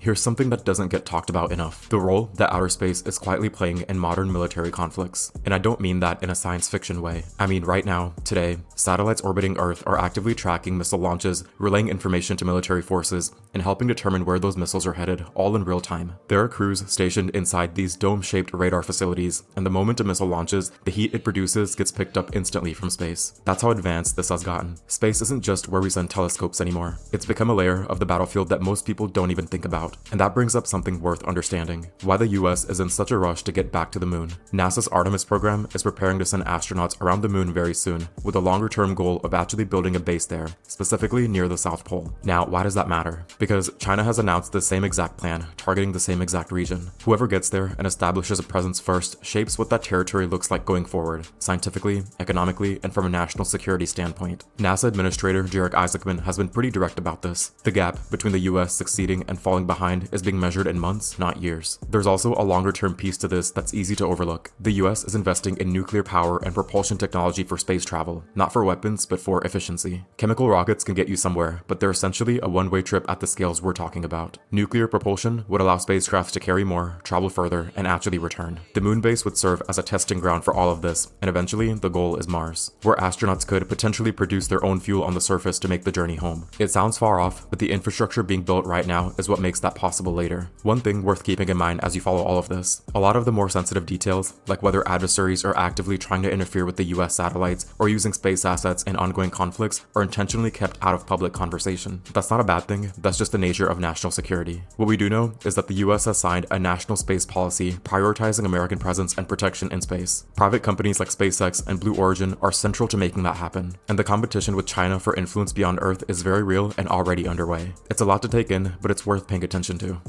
Here's something that doesn't get talked about enough: the role that outer space is quietly playing in modern military conflicts. And I don't mean that in a science fiction way. I mean right now, today, satellites orbiting Earth are actively tracking missile launches, relaying information to military forces, and helping determine where those missiles are headed, all in real time. There are crews stationed inside these dome-shaped radar facilities, and the moment a missile launches, the heat it produces gets picked up instantly from space. That's how advanced this has gotten. Space isn't just where we send telescopes anymore. It's become a layer of the battlefield that most people don't even think about. And that brings up something worth understanding: why the US is in such a rush to get back to the moon. NASA's Artemis program is preparing to send astronauts around the moon very soon, with a longer-term goal of actually building a base there, specifically near the South Pole. Now, why does that matter? Because China has announced the same exact plan, targeting the same exact region. Whoever gets there and establishes a presence first shapes what that territory looks like going forward, scientifically, economically, and from a national security standpoint. NASA Administrator Jarek Isaacman has been pretty direct about this. The gap between the US succeeding and falling behind is being measured in months, not years. There's also a longer-term piece to this that's easy to overlook. The US is investing in nuclear power and propulsion technology for space travel, not for weapons, but for efficiency. Chemical rockets can get you somewhere, but they're essentially a one-way trip at the scales we're talking about. Nuclear propulsion would allow spacecraft to carry more, travel further, and actually return. The moon base would serve as a testing ground for all of this, and eventually, the goal is Mars, where astronauts could potentially produce their own fuel on the surface to make the journey home. It sounds far off, but the infrastructure being built right now is what makes that possible later. One thing worth keeping in mind as you follow all of this: a lot of the more sensitive details, like whether adversaries are actively trying to interfere with the US satellites or using space assets in ongoing conflicts, are intentionally kept out of public conversation. That's not a bad thing, that's just the nature of national security. What we do know is that the US has signed a national space policy prioritizing American presence and protection in space. Private companies like SpaceX and Blue Origin are central to making that happen, and the competition with China for influence beyond Earth is very real and already underway. It's a lot to take in, but it's worth paying attention to.